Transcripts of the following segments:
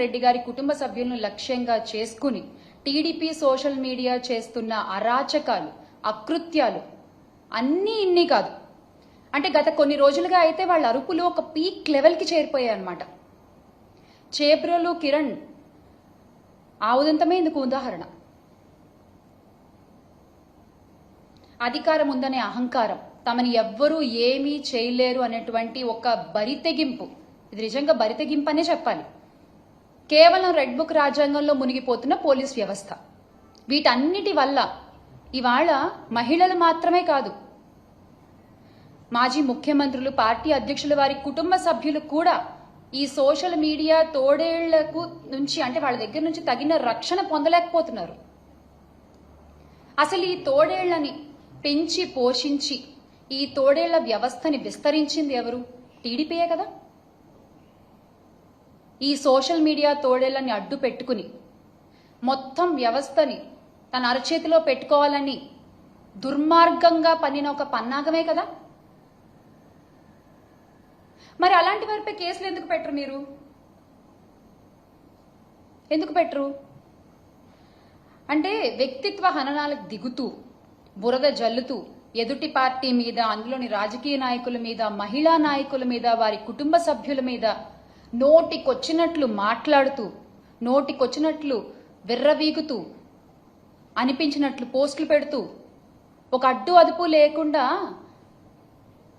రెడ్డి గారి కుటుంబ సభ్యులను లక్ష్యంగా చేసుకుని టీడీపీ సోషల్ మీడియా చేస్తున్న అరాచకాలు, అకృత్యాలు అన్నీ ఇన్ని కాదు. అంటే గత కొన్ని రోజులుగా అయితే వాళ్ళ అరుపులు ఒక పీక్ లెవెల్కి చేరిపోయాయి అన్నమాట. చేబ్రోలు కిరణ్ ఆ ఉదంతమే ఇందుకు ఉదాహరణ. అధికారం ఉందనే అహంకారం, తమని ఎవ్వరూ ఏమీ చేయలేరు అనేటువంటి ఒక బరితెగింపు, ఇది నిజంగా బరితెగింపు అనే చెప్పాలి. కేవలం రెడ్ బుక్ రాజ్యాంగంలో మునిగిపోతున్న పోలీస్ వ్యవస్థ, వీటన్నిటి వల్ల ఇవాళ మహిళలు మాత్రమే కాదు, మాజీ ముఖ్యమంత్రులు, పార్టీ అధ్యక్షుల వారి కుటుంబ సభ్యులు కూడా ఈ సోషల్ మీడియా తోడేళ్లకు నుంచి, అంటే వాళ్ళ దగ్గర నుంచి తగిన రక్షణ పొందలేకపోతున్నారు. అసలు ఈ తోడేళ్లని పెంచి పోషించి ఈ తోడేళ్ల వ్యవస్థని విస్తరించింది ఎవరు? టీడీపీయే కదా. ఈ సోషల్ మీడియా తోడేళ్లని అడ్డు పెట్టుకుని మొత్తం వ్యవస్థని తన అరచేతిలో పెట్టుకోవాలని దుర్మార్గంగా పన్నిన ఒక పన్నాగమే కదా. మరి అలాంటి వారిపై కేసులు ఎందుకు పెట్టరు? మీరు ఎందుకు పెట్టరు? అంటే వ్యక్తిత్వ హననాలకు దిగుతూ, బురద జల్లుతూ ఎదుటి పార్టీ మీద, అందులోని రాజకీయ నాయకుల మీద, మహిళా నాయకుల మీద, వారి కుటుంబ సభ్యుల మీద నోటికొచ్చినట్లు మాట్లాడుతూ, నోటికొచ్చినట్లు విర్రవీగుతూ, అనిపించినట్లు పోస్టులు పెడుతూ, ఒక అడ్డు అదుపు లేకుండా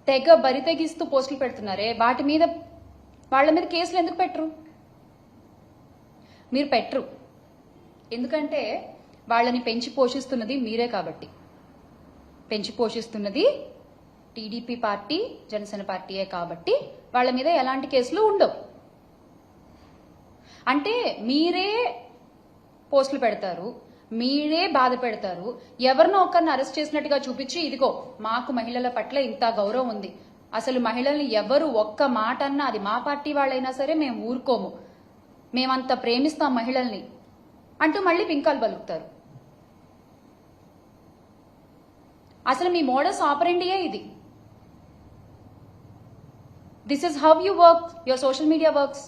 తెగ బరితెగిస్తూ పోస్టులు పెడుతున్నారే, వాటి మీద, వాళ్ళ మీద కేసులు ఎందుకు పెట్టరు? మీరు పెట్టరు. ఎందుకంటే వాళ్ళని పెంచి పోషిస్తున్నది మీరే కాబట్టి. పెంచి పోషిస్తున్నది టీడీపీ పార్టీ, జనసేన పార్టీయే కాబట్టి వాళ్ళ మీద ఎలాంటి కేసులు ఉండవు. అంటే మీరే పోస్టులు పెడతారు, మీరే బాధ పెడతారు, ఎవరినో ఒకరిని అరెస్ట్ చేసినట్టుగా చూపించి, ఇదిగో మాకు మహిళల పట్ల ఇంత గౌరవం ఉంది, అసలు మహిళల్ని ఎవరు ఒక్క మాట అన్నా, అది మా పార్టీ వాళ్ళైనా సరే మేము ఊరుకోము, మేమంత ప్రేమిస్తాం మహిళల్ని అంటూ మళ్ళీ వింకాలు పలుకుతారు. అసలు మీ మోడస్ ఆపరెండియే ఇది. This is how you work, your social media works.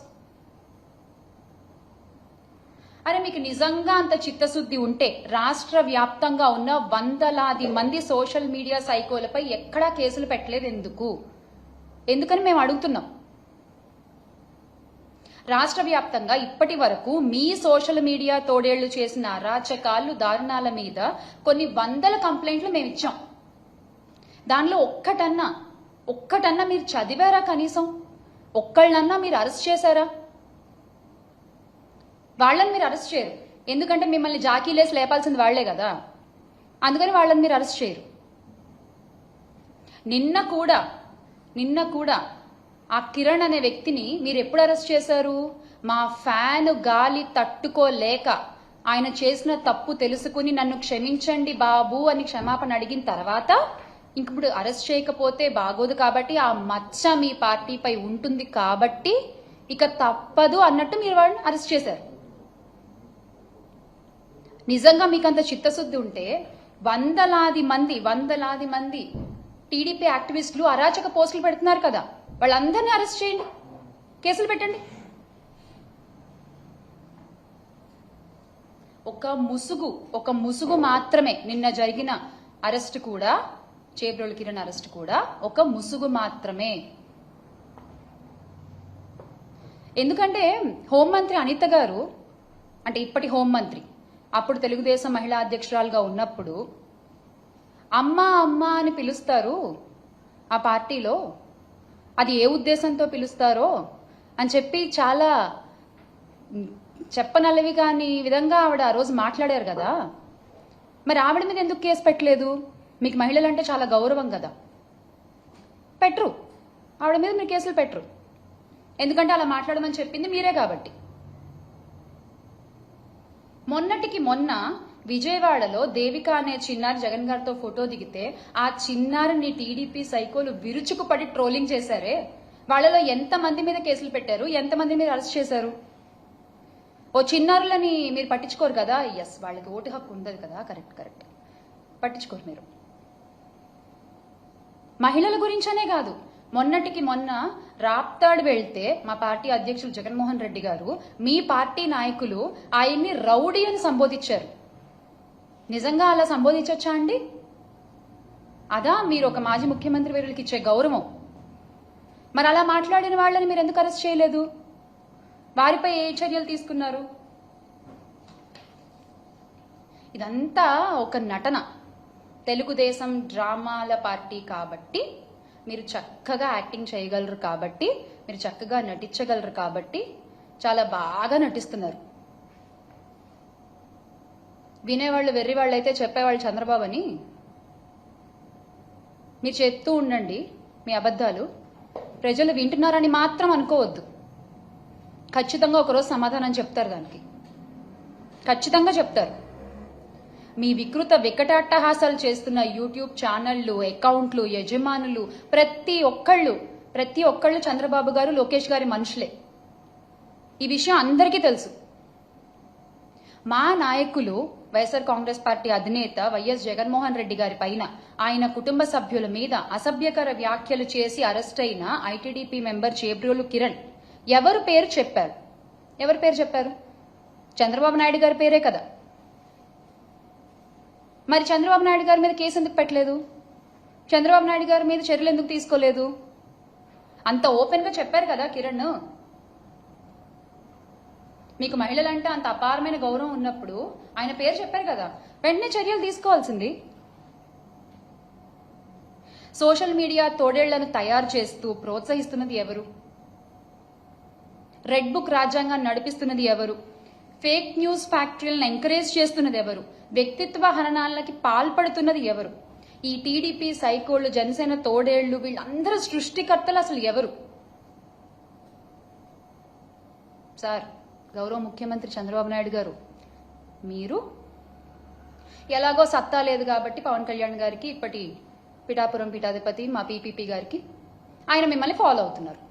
అరే మీకు నిజంగా అంత చిత్తశుద్ధి ఉంటే రాష్ట్ర వ్యాప్తంగా ఉన్న వందలాది మంది సోషల్ మీడియా సైకోలపై ఎక్కడా కేసులు పెట్టలేదు ఎందుకు? ఎందుకని మేము అడుగుతున్నాం. రాష్ట్ర వ్యాప్తంగా ఇప్పటి వరకు మీ సోషల్ మీడియా తోడేళ్లు చేసిన అరాచకాలు, దారుణాల మీద కొన్ని వందల కంప్లైంట్లు మేము ఇచ్చాం. దానిలో ఒక్కటన్నా మీరు చదివారా? కనీసం ఒక్కళ్ళన్నా మీరు అరెస్ట్ చేశారా? వాళ్ళని మీరు అరెస్ట్ చేయరు, ఎందుకంటే మిమ్మల్ని జాకీలేసి లేపాల్సింది వాళ్లే కదా, అందుకని వాళ్ళని మీరు అరెస్ట్ చేయరు. నిన్న కూడా ఆ కిరణ్ అనే వ్యక్తిని మీరు ఎప్పుడు అరెస్ట్ చేశారు? మా ఫ్యాన్ గాలి తట్టుకోలేక ఆయన చేసిన తప్పు తెలుసుకుని నన్ను క్షమించండి బాబు అని క్షమాపణ అడిగిన తర్వాత, ఇప్పుడు అరెస్ట్ చేయకపోతే బాగోదు కాబట్టి, ఆ మచ్చ మీ పార్టీపై ఉంటుంది కాబట్టి ఇక తప్పదు అన్నట్టు మీరు వాళ్ళని అరెస్ట్ చేశారు. నిజంగా మీకంత చిత్తశుద్ధి ఉంటే వందలాది మంది టీడీపీ యాక్టివిస్టులు అరాచక పోస్టులు పెడుతున్నారు కదా, వాళ్ళందరినీ అరెస్ట్ చేయండి, కేసులు పెట్టండి. ఒక ముసుగు మాత్రమే నిన్న జరిగిన అరెస్ట్ కూడా, చేబ్రోలు కిరణ్ అరెస్ట్ కూడా ఒక ముసుగు మాత్రమే. ఎందుకంటే హోంమంత్రి అనిత గారు, అంటే ఇప్పటి హోంమంత్రి, అప్పుడు తెలుగుదేశం మహిళా అధ్యక్షురాలుగా ఉన్నప్పుడు అమ్మా అమ్మా అని పిలుస్తారు ఆ పార్టీలో, అది ఏ ఉద్దేశంతో పిలుస్తారో అని చెప్పి చాలా చెప్పనలవి కాని విధంగా ఆవిడ ఆ రోజు మాట్లాడారు కదా. మరి ఆవిడ మీద ఎందుకు కేసు పెట్టలేదు? మీకు మహిళలంటే చాలా గౌరవం కదా, పెట్టరు. ఆవిడ మీద మీరు కేసులు పెట్టరు, ఎందుకంటే అలా మాట్లాడమని చెప్పింది మీరే కాబట్టి. మొన్నటికి మొన్న విజయవాడలో దేవిక అనే చిన్నారి జగన్ గారితో ఫోటో దిగితే ఆ చిన్నారిని టీడీపీ సైకోలు విరుచుకుపడి ట్రోలింగ్ చేశారే, వాళ్ళలో ఎంతమంది మీద కేసులు పెట్టారు, ఎంతమంది మీద అరెస్ట్ చేశారు? ఓ చిన్నారులని మీరు పట్టించుకోరు కదా. ఎస్, వాళ్ళకి ఓటు హక్కు ఉండదు కదా, కరెక్ట్, పట్టించుకోరు మీరు. మహిళల గురించనే కాదు, మొన్నటికి మొన్న రాప్తాడు వెళ్తే మా పార్టీ అధ్యక్షులు జగన్మోహన్ రెడ్డి గారు మీ పార్టీ నాయకులు ఆయన్ని రౌడీ అని సంబోధించారు. నిజంగా అలా సంబోధించొచ్చా అండి? అదా మీరు ఒక మాజీ ముఖ్యమంత్రి వీరులకి ఇచ్చే గౌరవం? మరి అలా మాట్లాడిన వాళ్ళని మీరు ఎందుకు అరెస్ట్ చేయలేదు? వారిపై ఏ చర్యలు తీసుకున్నారు? ఇదంతా ఒక నటన. తెలుగుదేశం డ్రామాల పార్టీ కాబట్టి మీరు చక్కగా యాక్టింగ్ చేయగలరు, కాబట్టి మీరు చక్కగా నటించగలరు, కాబట్టి చాలా బాగా నటిస్తున్నారు. వినేవాళ్ళు వెర్రివాళ్ళు అయితే చెప్పేవాళ్ళు చంద్రబాబు అని మీరు చెప్తూ ఉండండి మీ అబద్ధాలు. ప్రజలు వింటున్నారని మాత్రం అనుకోవద్దు. ఖచ్చితంగా ఒకరోజు సమాధానం చెప్తారు, దానికి ఖచ్చితంగా చెప్తారు. మీ వికృత వికటాట్టహాసాలు చేస్తున్న యూట్యూబ్ ఛానళ్లు, అకౌంట్లు, యజమానులు ప్రతి ఒక్కళ్ళు చంద్రబాబు గారు, లోకేష్ గారి మనుషులే. ఈ విషయం అందరికీ తెలుసు. మా నాయకులు వైఎస్ఆర్ కాంగ్రెస్ పార్టీ అధినేత వైఎస్ జగన్మోహన్ రెడ్డి గారి పైన, ఆయన కుటుంబ సభ్యుల మీద అసభ్యకర వ్యాఖ్యలు చేసి అరెస్ట్ అయిన ఐటీడీపీ మెంబర్ చేబ్రోలు కిరణ్ ఎవరు పేరు చెప్పారు? చంద్రబాబు నాయుడు గారి పేరే కదా. మరి చంద్రబాబు నాయుడు గారి మీద కేసు ఎందుకు పెట్టలేదు? చంద్రబాబు నాయుడు గారి మీద చర్యలు ఎందుకు తీసుకోలేదు? అంత ఓపెన్ గా చెప్పారు కదా కిరణ్. మీకు మహిళలంటే అంత అపారమైన గౌరవం ఉన్నప్పుడు ఆయన పేరు చెప్పారు కదా, వెంటనే చర్యలు తీసుకోవాల్సింది. సోషల్ మీడియా తోడేళ్లను తయారు చేస్తూ ప్రోత్సహిస్తున్నది ఎవరు? రెడ్ బుక్ రాజ్యాంగాన్ని నడిపిస్తున్నది ఎవరు? ఫేక్ న్యూస్ ఫ్యాక్టరీలను ఎంకరేజ్ చేస్తున్నది ఎవరు? వ్యక్తిత్వ హననాలకి పాల్పడుతున్నది ఎవరు? ఈ టీడీపీ సైకోళ్లు, జనసేన తోడేళ్లు, వీళ్ళందరూ సృష్టికర్తలు అసలు ఎవరు? సార్, గౌరవ ముఖ్యమంత్రి చంద్రబాబు నాయుడు గారు, మీరు ఎలాగో సత్తా లేదు కాబట్టి పవన్ కళ్యాణ్ గారికి, ఇప్పటి పిఠాపురం పీఠాధిపతి మా పీపీపీ గారికి, ఆయన మిమ్మల్ని ఫాలో అవుతున్నారు.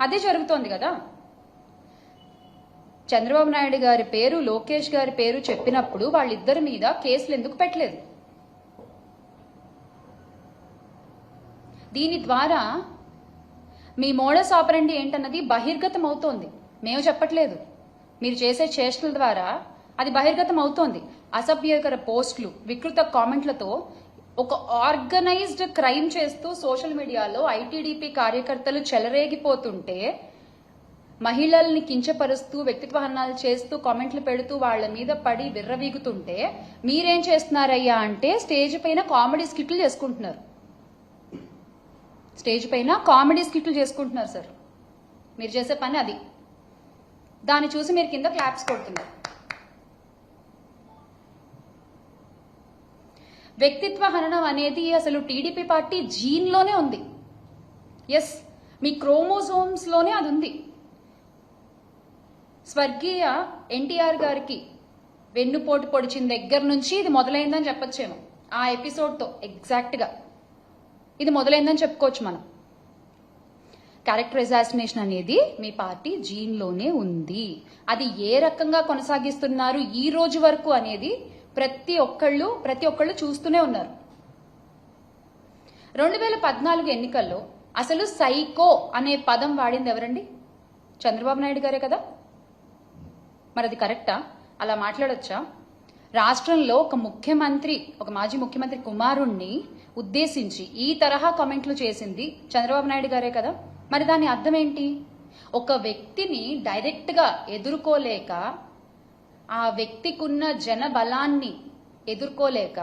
అదే జరుగుతోంది కదా. చంద్రబాబు నాయుడు గారి పేరు, లోకేష్ గారి పేరు చెప్పినప్పుడు వాళ్ళిద్దరి మీద కేసులు ఎందుకు పెట్టలేదు? దీని ద్వారా మీ మోడస్ ఆపరండి ఏంటన్నది బహిర్గతం అవుతోంది. మేము చెప్పట్లేదు, మీరు చేసే చేష్టల ద్వారా అది బహిర్గతం అవుతోంది. అసభ్యకర పోస్టులు, వికృత కామెంట్లతో ఒక ఆర్గనైజ్డ్ క్రైమ్ చేస్తూ సోషల్ మీడియాలో ఐటీడీపీ కార్యకర్తలు చెలరేగిపోతుంటే, మహిళల్ని కించపరుస్తూ వ్యక్తిత్వ హననాలు చేస్తూ కామెంట్లు పెడుతూ వాళ్ళ మీద పడి విర్రవీగుతుంటే మీరేం చేస్తున్నారయ్యా అంటే స్టేజ్ పైన కామెడీ స్కిట్లు చేసుకుంటున్నారు. సార్, మీరు చేసే పని అది. దాన్ని చూసి మీరు కింద క్లాప్స్ కొడుతున్నారు. వ్యక్తిత్వ హననం అనేది అసలు టీడీపీ పార్టీ జీన్లోనే ఉంది. ఎస్, మీ క్రోమోజోమ్స్ లోనే అది ఉంది. స్వర్గీయ ఎన్టీఆర్ గారికి వెన్నుపోటు పొడిచిన దగ్గర నుంచి ఇది మొదలైందని చెప్పొచ్చేమో. ఆ ఎపిసోడ్తో ఎగ్జాక్ట్గా ఇది మొదలైందని చెప్పుకోవచ్చు మనం. క్యారెక్టర్ అసాసినేషన్ అనేది మీ పార్టీ జీన్లోనే ఉంది. అది ఏ రకంగా కొనసాగిస్తున్నారు ఈ రోజు వరకు అనేది ప్రతి ఒక్కళ్ళు చూస్తూనే ఉన్నారు. 2014 ఎన్నికల్లో అసలు సైకో అనే పదం వాడింది ఎవరండి? చంద్రబాబు నాయుడు గారే కదా. మరి అది కరెక్టా? అలా మాట్లాడొచ్చా? రాష్ట్రంలో ఒక మాజీ ముఖ్యమంత్రి కుమారుణ్ణి ఉద్దేశించి ఈ తరహా కామెంట్లు చేసింది చంద్రబాబు నాయుడు గారే కదా. మరి దాని అర్థం ఏంటి? ఒక వ్యక్తిని డైరెక్ట్ గా ఎదుర్కోలేక, ఆ వ్యక్తికున్న జన బలాన్ని ఎదుర్కోలేక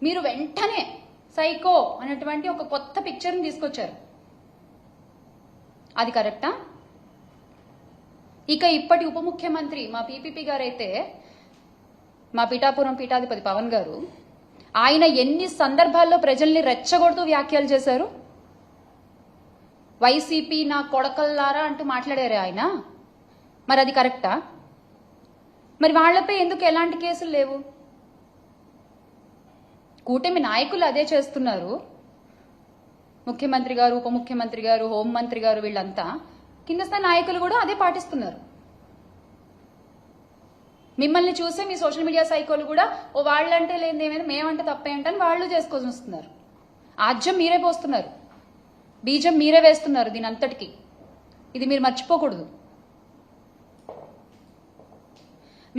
మీరు వెంటనే సైకో అనేటువంటి ఒక కొత్త పిక్చర్ని తీసుకొచ్చారు. అది కరెక్టా? ఇక ఇప్పటి ఉప ముఖ్యమంత్రి మా పీపీపీ గారైతే, మా పిఠాపురం పీఠాధిపతి పవన్ గారు, ఆయన ఎన్ని సందర్భాల్లో ప్రజల్ని రెచ్చగొడుతూ వ్యాఖ్యలు చేశారు. వైసీపీ నా కొడకల్లారా అంటూ మాట్లాడారు ఆయన. మరి అది కరెక్టా? మరి వాళ్లపై ఎందుకు ఎలాంటి కేసులు లేవు? కూటమి నాయకులు అదే చేస్తున్నారు. ముఖ్యమంత్రి గారు, ఉప ముఖ్యమంత్రి గారు, హోంమంత్రి గారు, వీళ్ళంతా కింద స్థాయి నాయకులు కూడా అదే పాటిస్తున్నారు. మిమ్మల్ని చూసే మీ సోషల్ మీడియా సైకోలు కూడా వాళ్ళంటే లేనిది ఏమైనా మేమంటే తప్పేంటని వాళ్ళు చేసుకొని వస్తున్నారు. ఆజ్యం మీరే పోస్తున్నారు, బీజం మీరే వేస్తున్నారు దీని అంతటికి. ఇది మీరు మర్చిపోకూడదు.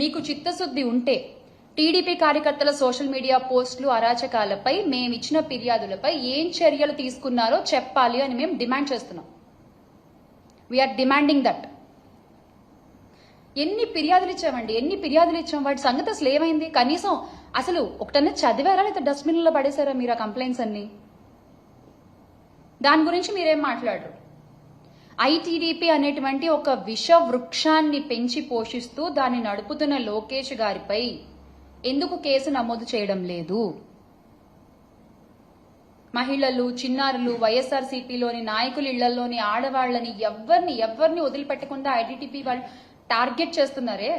మీకు చిత్తశుద్ధి ఉంటే టీడీపీ కార్యకర్తల సోషల్ మీడియా పోస్టులు, అరాచకాలపై మేమిచ్చిన ఫిర్యాదులపై ఏం చర్యలు తీసుకున్నారో చెప్పాలి అని మేము డిమాండ్ చేస్తున్నాం. We're demanding that. ఎన్ని ఫిర్యాదులు ఇచ్చామండి, ఎన్ని ఫిర్యాదులు ఇచ్చాం, వాటి సంగతి అసలు ఏమైంది? కనీసం అసలు ఒకటన్నా చదివారా లేదా డస్ట్బిన్లో పడేశారా మీరు ఆ కంప్లైంట్స్ అన్ని? దాని గురించి మీరేం మాట్లాడరు. ఐటీడీపీ అనేటువంటి ఒక విష వృక్షాన్ని పెంచి పోషిస్తూ దాన్ని నడుపుతున్న లోకేష్ గారిపై ఎందుకు కేసు నమోదు చేయడం లేదు? మహిళలు, చిన్నారులు, వైఎస్ఆర్సీపీలోని నాయకుల ఇళ్లలోని ఆడవాళ్లని ఎవరిని వదిలిపెట్టకుండా ఐటీడీపీ వాళ్ళు టార్గెట్ చేస్తున్నారే,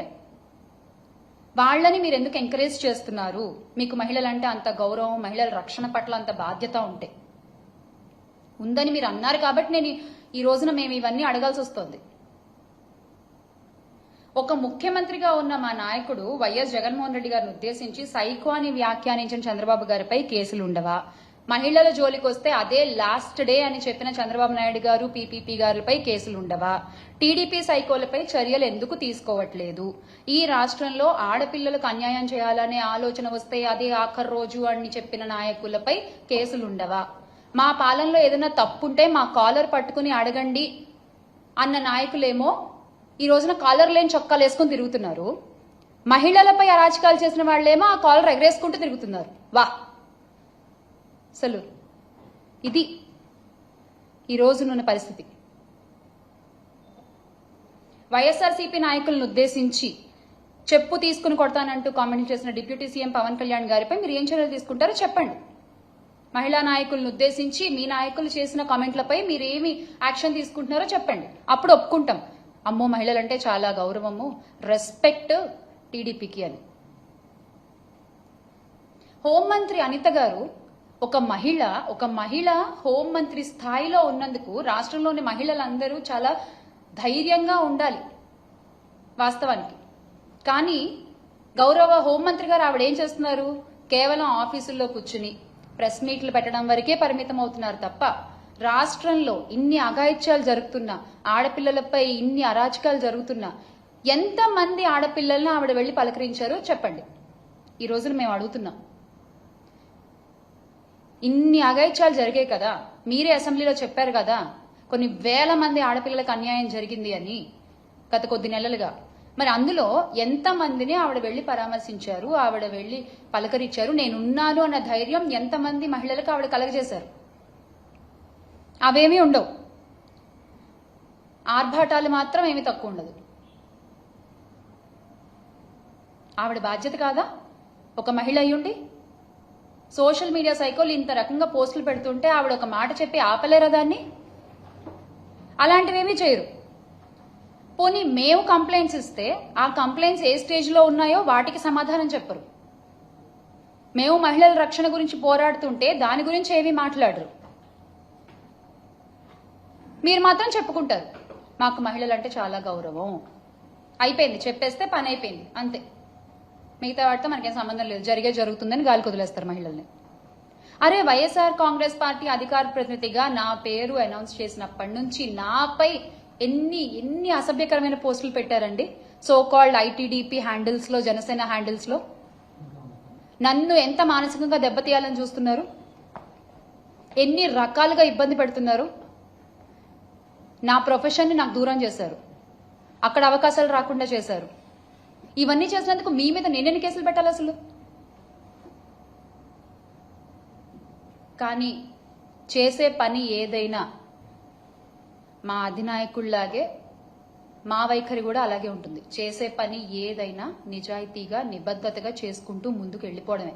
వాళ్ళని మీరు ఎందుకు ఎంకరేజ్ చేస్తున్నారు? మీకు మహిళలంటే అంత గౌరవం, మహిళల రక్షణ పట్ల అంత బాధ్యత ఉందని మీరు అన్నారు కాబట్టి నేను ఈ రోజున మేము ఇవన్నీ అడగాల్సి వస్తుంది. ఒక ముఖ్యమంత్రిగా ఉన్న మా నాయకుడు వైఎస్ జగన్మోహన్ రెడ్డి గారిని ఉద్దేశించి సైకో అని వ్యాఖ్యానించిన చంద్రబాబు గారిపై కేసులు ఉండవా? మహిళల జోలికి వస్తే అదే లాస్ట్ డే అని చెప్పిన చంద్రబాబు నాయుడు గారు, పీపీపీ గారిపై కేసులు ఉండవా? టీడీపీ సైకోలపై చర్యలు ఎందుకు తీసుకోవట్లేదు? ఈ రాష్ట్రంలో ఆడపిల్లలకు అన్యాయం చేయాలనే ఆలోచన వస్తే అదే ఆఖరి రోజు అని చెప్పిన నాయకులపై కేసులు ఉండవా? మా పాలనలో ఏదైనా తప్పుంటే మా కాలర్ పట్టుకుని అడగండి అన్న నాయకులేమో ఈ రోజున కాలర్ లేని చొక్కాలు వేసుకుని తిరుగుతున్నారు. మహిళలపై అరాచకాలు చేసిన వాళ్ళేమో ఆ కాలర్ ఎగరేసుకుంటూ తిరుగుతున్నారు. వా, అసలు ఇది ఈ రోజునున్న పరిస్థితి. వైఎస్ఆర్సీపీ నాయకులను ఉద్దేశించి చెప్పు తీసుకుని కొడతానంటూ కామెంట్ చేసిన డిప్యూటీ సీఎం పవన్ కళ్యాణ్ గారిపై మీరు ఏం చర్యలు తీసుకుంటారో చెప్పండి. మహిళా నాయకులను ఉద్దేశించి మీ నాయకులు చేసిన కామెంట్లపై మీరేమి యాక్షన్ తీసుకుంటున్నారో చెప్పండి. అప్పుడు ఒప్పుకుంటాం, అమ్మో మహిళలంటే చాలా గౌరవము, రెస్పెక్ట్ టీడీపీకి అని. హోంమంత్రి అనిత గారు ఒక మహిళ హోంమంత్రి స్థాయిలో ఉన్నందుకు రాష్ట్రంలోని మహిళలందరూ చాలా ధైర్యంగా ఉండాలి వాస్తవానికి. కానీ గౌరవ హోంమంత్రి గారు ఆవిడ ఏం చేస్తున్నారు? కేవలం ఆఫీసుల్లో కూర్చుని ప్రెస్ మీట్లు పెట్టడం వరకే పరిమితం అవుతున్నారు తప్ప రాష్ట్రంలో ఇన్ని అఘాయిత్యాలు జరుగుతున్నా, ఆడపిల్లలపై ఇన్ని అరాచకాలు జరుగుతున్నా ఎంతమంది ఆడపిల్లలను ఆవిడ వెళ్లి పలకరించారో చెప్పండి. ఈ రోజున మేము అడుగుతున్నాం. ఇన్ని అఘాయిత్యాలు జరిగాయి కదా, మీరే అసెంబ్లీలో చెప్పారు కదా కొన్ని వేల మంది ఆడపిల్లలకు అన్యాయం జరిగింది అని గత కొద్ది నెలలుగా. మరి అందులో ఎంతమందిని ఆవిడ వెళ్లి పరామర్శించారు, ఆవిడ వెళ్లి పలకరించారు, నేనున్నాను అన్న ధైర్యం ఎంతమంది మహిళలకు ఆవిడ కలగజేశారు? అవేమీ ఉండవు. ఆర్భాటాలు మాత్రం ఏమీ తక్కువ ఉండదు. ఆవిడ బాధ్యత కాదా ఒక మహిళ అయ్యుండి? సోషల్ మీడియా సైకోలు ఇంత రకంగా పోస్టులు పెడుతుంటే ఆవిడ ఒక మాట చెప్పి ఆపలేరా దాన్ని? అలాంటివేమీ చేయరు. పోనీ మేము కంప్లైంట్స్ ఇస్తే ఆ కంప్లైంట్స్ ఏ స్టేజ్లో ఉన్నాయో వాటికి సమాధానం చెప్పరు. మేము మహిళల రక్షణ గురించి పోరాడుతుంటే దాని గురించి ఏమీ మాట్లాడరు. మీరు మాత్రం చెప్పుకుంటారు మాకు మహిళలంటే చాలా గౌరవం, అయిపోయింది, చెప్పేస్తే పని అయిపోయింది అంతే, మిగతా వాటితో మనకేం సంబంధం లేదు, జరుగుతుందని గాలికి వదిలేస్తారు మహిళల్ని. అరే వైఎస్ఆర్ కాంగ్రెస్ పార్టీ అధికార ప్రతినిధిగా నా పేరు అనౌన్స్ చేసినప్పటి నుంచి నాపై ఎన్ని అసభ్యకరమైన పోస్టులు పెట్టారండి సో కాల్డ్ ఐటీడీపీ హ్యాండిల్స్ లో, జనసేన హ్యాండిల్స్ లో. నన్ను ఎంత మానసికంగా దెబ్బతీయాలని చూస్తున్నారు, ఎన్ని రకాలుగా ఇబ్బంది పెడుతున్నారు. నా ప్రొఫెషన్ని నాకు దూరం చేశారు, అక్కడ అవకాశాలు రాకుండా చేశారు. ఇవన్నీ చేసినందుకు మీ మీద నేనెన్ని కేసులు పెట్టాలి అసలు? కానీ చేసే పని ఏదైనా మా అధినాయకుల్లాగే మా వైఖరి కూడా అలాగే ఉంటుంది. చేసే పని ఏదైనా నిజాయితీగా, నిబద్ధతగా చేసుకుంటూ ముందుకు వెళ్ళిపోవడమే.